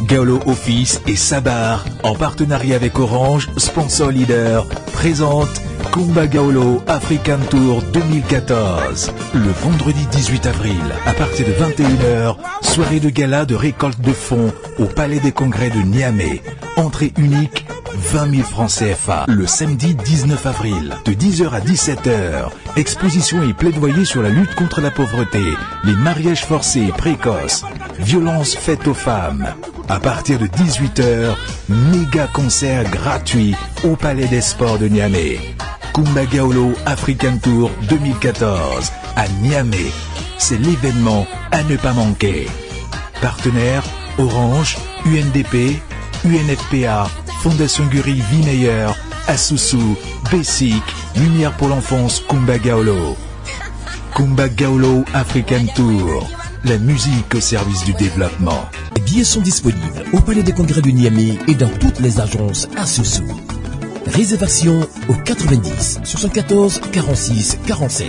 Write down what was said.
Gaolo Office et Sabar, en partenariat avec Orange, sponsor leader, présente Kumba Gaolo African Tour 2014. Le vendredi 18 avril, à partir de 21h, soirée de gala de récolte de fonds au Palais des Congrès de Niamey. Entrée unique, 20 000 francs CFA. Le samedi 19 avril, de 10h à 17h, exposition et plaidoyer sur la lutte contre la pauvreté, les mariages forcés et précoces, violences faites aux femmes. À partir de 18h, méga concert gratuit au Palais des Sports de Niamey. Kumba Gaolo African Tour 2014 à Niamey. C'est l'événement à ne pas manquer. Partenaires Orange, UNDP, UNFPA, Fondation Guri Vie Meilleure, Asusu, Basic, Lumière pour l'enfance Kumba Gaolo. Kumba Gaolo African Tour. La musique au service du développement. Les billets sont disponibles au Palais des Congrès de Niamey et dans toutes les agences Asusu. Réservation au 90 74 46 45.